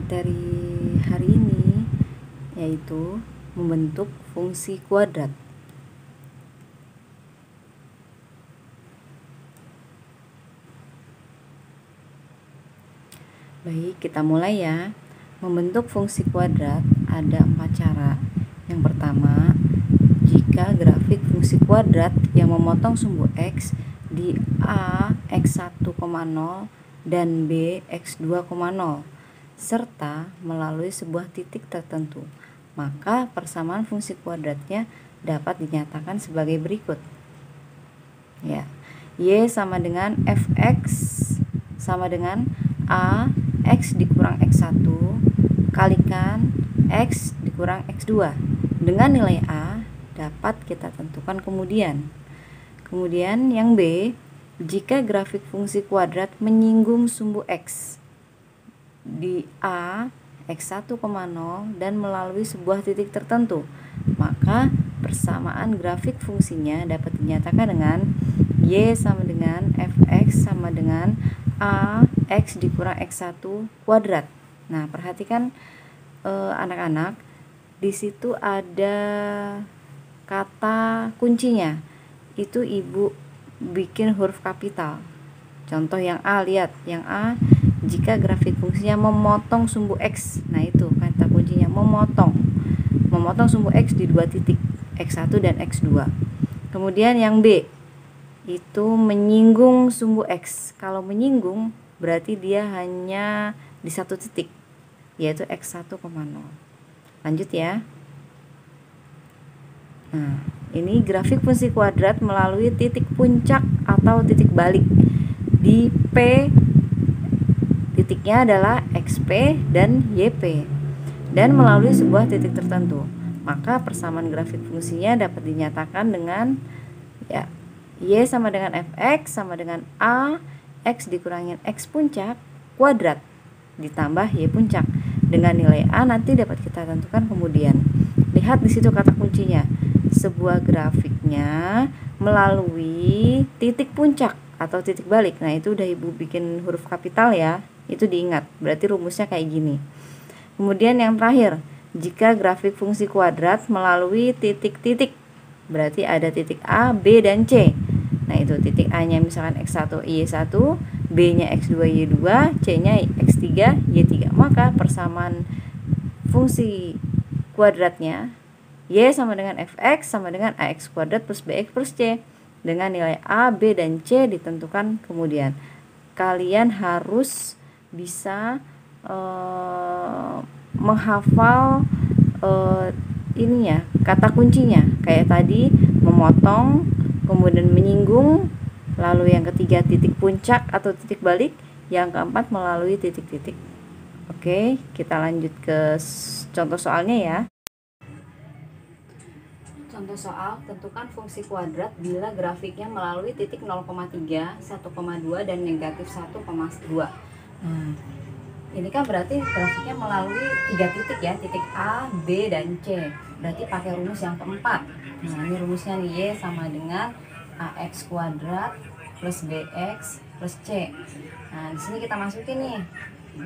materi hari ini yaitu membentuk fungsi kuadrat. Baik, kita mulai ya. Membentuk fungsi kuadrat ada 4 cara. Yang pertama, jika grafik fungsi kuadrat yang memotong sumbu X di A X1,0 dan B X2,0 serta melalui sebuah titik tertentu, maka persamaan fungsi kuadratnya dapat dinyatakan sebagai berikut. Ya, Y sama dengan Fx sama dengan A X dikurang X1 kalikan X dikurang X2. Dengan nilai A dapat kita tentukan kemudian. Kemudian yang B, jika grafik fungsi kuadrat menyinggung sumbu X di A X1,0 dan melalui sebuah titik tertentu, maka persamaan grafik fungsinya dapat dinyatakan dengan Y sama dengan Fx sama dengan A X dikurang X1 kuadrat. Nah, perhatikan anak-anak, di situ ada kata kuncinya. Itu ibu bikin huruf kapital. Contoh yang A, lihat yang A, jika grafik fungsinya memotong sumbu X. Nah, itu kata kuncinya, memotong sumbu X di dua titik, X1 dan X2. Kemudian yang B, itu menyinggung sumbu X. Kalau menyinggung berarti dia hanya di satu titik, yaitu X1,0. Lanjut ya. Nah, ini grafik fungsi kuadrat melalui titik puncak atau titik balik. Di P titiknya adalah XP dan YP, dan melalui sebuah titik tertentu, maka persamaan grafik fungsinya dapat dinyatakan dengan ya, Y sama dengan Fx sama dengan A X dikurangin X puncak kuadrat ditambah Y puncak. Dengan nilai A nanti dapat kita tentukan kemudian. Lihat di situ kata kuncinya, sebuah grafiknya melalui titik puncak atau titik balik. Nah, itu udah ibu bikin huruf kapital ya, itu diingat, berarti rumusnya kayak gini. Kemudian yang terakhir, jika grafik fungsi kuadrat melalui titik-titik, berarti ada titik A, B, dan C. Nah, itu titik A nya misalkan X1, Y1, B nya X2, Y2, C nya X3, Y3. Maka persamaan fungsi kuadratnya Y sama dengan Fx sama dengan AX kuadrat plus BX plus C. Dengan nilai A, B, dan C ditentukan kemudian. Kalian harus bisa menghafal kata kuncinya. Kayak tadi, memotong, kemudian menyinggung, lalu yang ketiga titik puncak atau titik balik, yang keempat melalui titik-titik. Oke, kita lanjut ke contoh soalnya ya. Contoh soal, tentukan fungsi kuadrat bila grafiknya melalui titik 0,3, 1,2, dan negatif 1,2. Nah, ini kan berarti grafiknya melalui 3 titik ya, titik A, B, dan C. Berarti pakai rumus yang keempat. Nah, ini rumusnya nih, Y sama dengan AX kuadrat plus BX plus C. Nah, di sini kita masukin nih,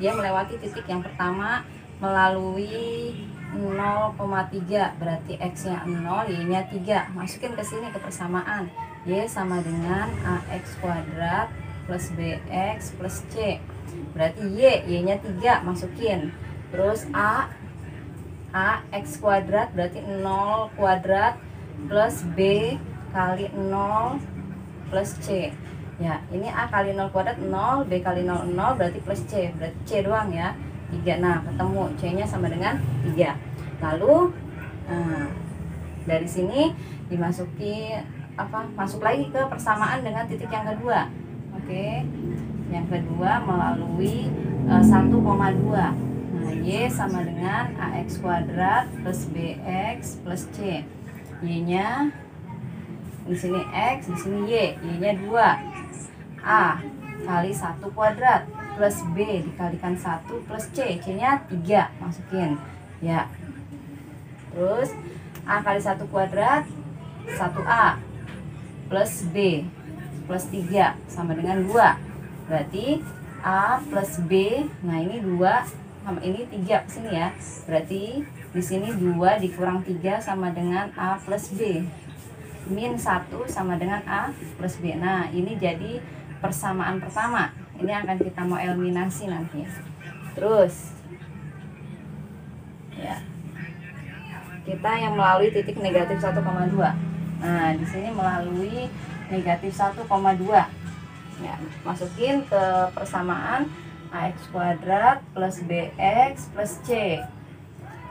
dia melewati titik yang pertama melalui 0,3, berarti X-nya 0, Y-nya 3. Masukin ke sini ke persamaan. Y sama dengan AX kuadrat plus BX plus C. Berarti Y-nya 3, masukin. Terus X kuadrat berarti 0 kuadrat plus B kali 0 plus C. Ya, ini A kali 0 kuadrat 0, B kali 0 0, berarti plus C. Berarti C doang ya. 3. Nah, ketemu C-nya sama dengan 3. Lalu dari sini dimasuki masuk lagi ke persamaan dengan titik yang kedua. Oke. Yang kedua melalui 1,2. Nah, Y sama dengan AX kuadrat plus BX plus C. Y-nya di sini X, di sini Y. Y-nya 2. A kali 1 kuadrat plus B dikalikan 1 plus C. C-nya 3, masukin. Ya. Terus A kali 1 kuadrat 1A plus B plus 3 sama dengan 2. Berarti A plus B, nah ini 2 sama ini 3 ke sini ya. Berarti di sini 2 dikurang 3 sama dengan A plus B. Min 1 sama dengan A plus B. Nah, ini jadi persamaan pertama. Ini akan kita mau eliminasi nanti. Terus ya, kita yang melalui titik negatif 1,2. Nah, di sini melalui negatif 1,2. Ya, masukin ke persamaan AX kuadrat plus BX plus C.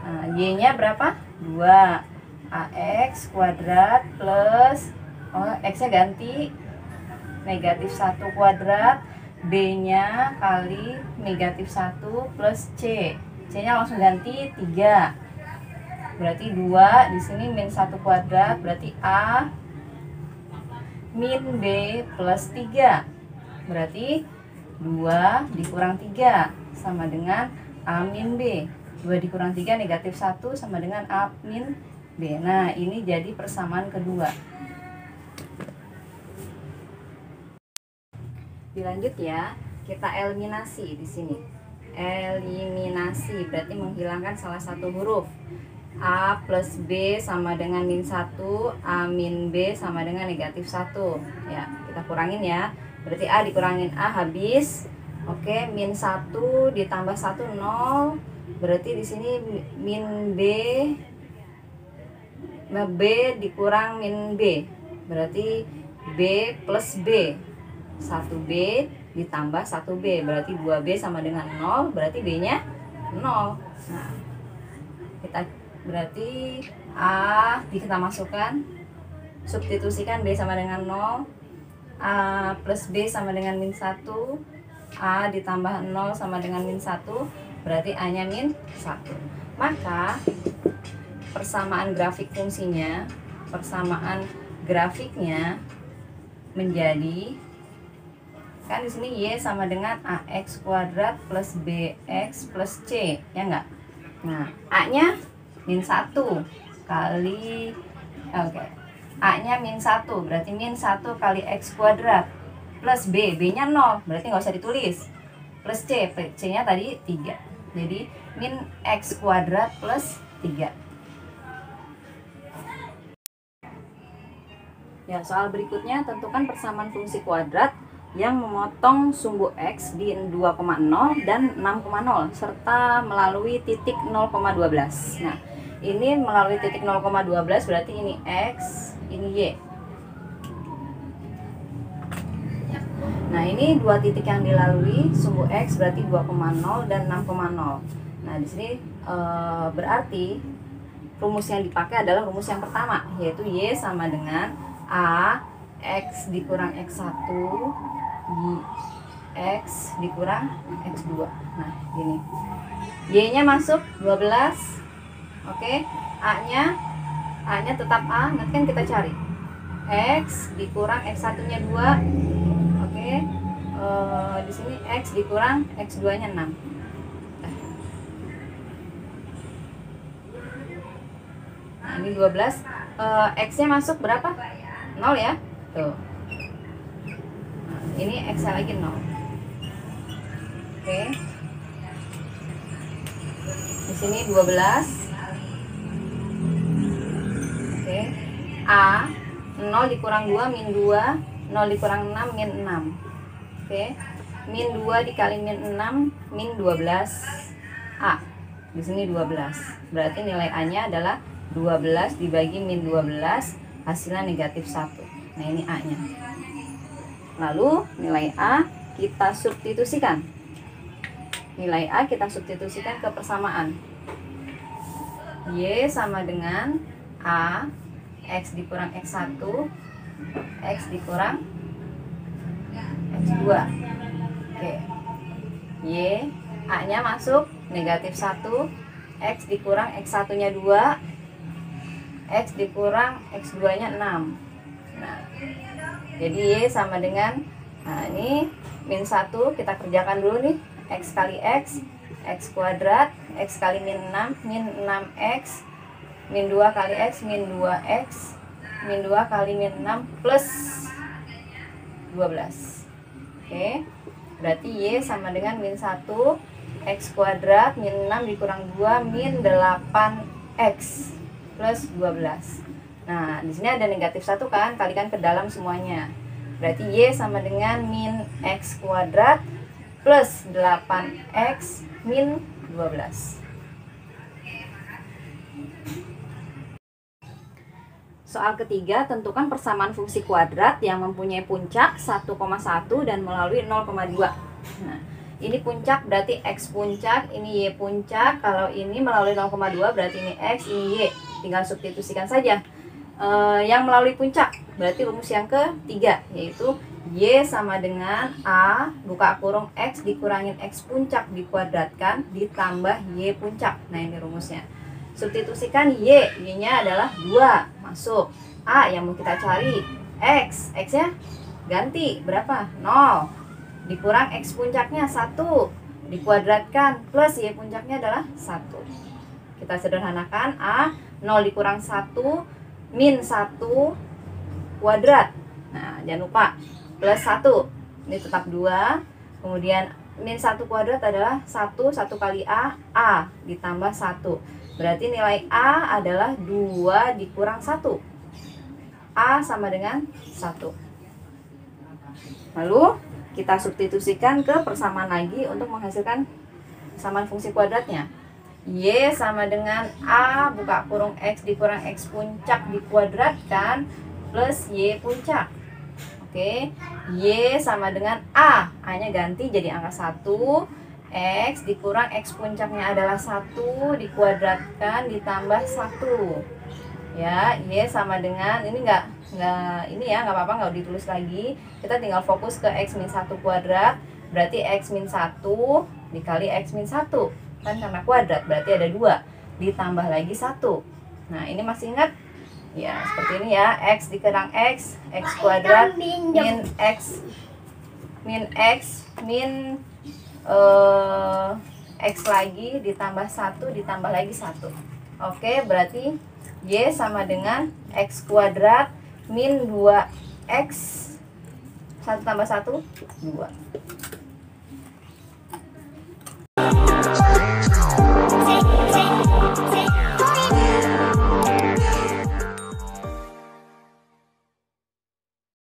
Nah, Y-nya berapa? 2. AX kuadrat plus, X-nya ganti negatif 1 kuadrat, B-nya kali negatif 1 plus C. C-nya langsung ganti 3. Berarti 2, di sini min 1 kuadrat, berarti A min B plus 3. Berarti 2 dikurang 3 sama dengan A min B. 2 dikurang 3 negatif 1 sama dengan A min B. Nah, ini jadi persamaan kedua. Dilanjut ya, kita eliminasi di sini. Eliminasi berarti menghilangkan salah satu huruf. A plus B sama dengan min 1, A min B sama dengan negatif 1. Ya, kita kurangin ya. Berarti A dikurangin A habis. Oke, min 1 ditambah 1 0. Berarti di sini min B dikurang min B. Berarti B plus B. 1B ditambah 1B. Berarti 2B sama dengan 0. Berarti B-nya 0. Nah, berarti A kita masukkan, substitusikan B sama dengan 0. A plus B sama dengan min 1. A ditambah 0 sama dengan min 1. Berarti A nya min 1. Maka persamaan grafik fungsinya, persamaan grafiknya menjadi, kan di sini Y sama dengan AX kuadrat plus BX plus C, ya enggak? Nah, A nya min 1 kali, A nya min 1, berarti min 1 kali X kuadrat plus B, B nya 0, berarti nggak usah ditulis, plus C, C nya tadi 3, jadi min X kuadrat plus 3. Ya, soal berikutnya, tentukan persamaan fungsi kuadrat yang memotong sumbu X di 2,0 dan 6,0 serta melalui titik 0,12. Nah, ini melalui titik 0,12 berarti ini X, ini Y. Nah, ini dua titik yang dilalui, sumbu X berarti 2,0 dan 6,0. Nah, di sini berarti rumus yang dipakai adalah rumus yang pertama, yaitu Y sama dengan A X dikurang X1 X dikurang X2. Nah, gini. Y-nya masuk 12. Oke. A-nya tetap A, nanti kan kita cari. X dikurang X1-nya 2. Oke. Di sini X dikurang X2-nya 6. Nah, ini 12. X-nya masuk berapa? 0 ya. Tuh. Ini X lagi 0. Oke. Di sini 12. Oke. A 0 dikurang 2 min 2, 0 dikurang 6 min 6. Oke. Min 2 dikali min 6 min 12 A. Di sini 12. Berarti nilai A-nya adalah 12 dibagi min 12, hasilnya negatif 1. Nah, ini A-nya. Lalu nilai A kita substitusikan. Nilai A kita substitusikan ke persamaan. Y sama dengan A X dikurang X1 X dikurang X2. Oke. Y A nya masuk negatif 1, X dikurang X1 nya 2, X dikurang X2 nya 6. Nah, jadi Y sama dengan, nah ini min 1 kita kerjakan dulu nih, X kali X, X kuadrat, X kali min 6, min 6X, min 2 kali X, min 2X, min 2 kali min 6 plus 12. Oke, berarti Y sama dengan min 1 X kuadrat min 6 dikurang 2 min 8X plus 12. Nah, di sini ada negatif 1 kan, kalikan ke dalam semuanya. Berarti Y sama dengan min X kuadrat plus 8X min 12. Soal ketiga, tentukan persamaan fungsi kuadrat yang mempunyai puncak 1,1 dan melalui 0,2. Nah, ini puncak berarti X puncak, ini Y puncak. Kalau ini melalui 0,2 berarti ini X, ini Y. Tinggal substitusikan saja. Yang melalui puncak berarti rumus yang ketiga, yaitu Y sama dengan A buka kurung X dikurangin X puncak dikuadratkan ditambah Y puncak. Nah, ini rumusnya. Substitusikan Y-nya adalah 2, masuk. A yang mau kita cari, X-nya ganti berapa? 0. Dikurang X puncaknya 1, dikuadratkan plus Y puncaknya adalah 1. Kita sederhanakan, A 0 dikurang 1 min 1 kuadrat. Nah, jangan lupa plus 1, ini tetap 2. Kemudian min 1 kuadrat adalah 1 kali A ditambah 1. Berarti nilai A adalah 2 dikurang 1. A sama dengan 1. Lalu kita substitusikan ke persamaan lagi untuk menghasilkan persamaan fungsi kuadratnya. Y sama dengan A buka kurung X dikurang X puncak dikuadratkan plus Y puncak. Oke, Y sama dengan A-nya ganti jadi angka 1. X dikurang X puncaknya adalah 1 dikuadratkan ditambah 1. Ya, Y sama dengan ini nggak apa-apa, nggak ditulis lagi. Kita tinggal fokus ke X min 1 kuadrat. Berarti X min 1 dikali X min 1 kan, karena kuadrat berarti ada 2 ditambah lagi 1. Nah, ini masih ingat? Ya, seperti ini ya. X dikurang X kuadrat min X min X lagi ditambah 1 ditambah lagi 1. Oke, berarti Y sama dengan X kuadrat min 2X 1 tambah 1, 2.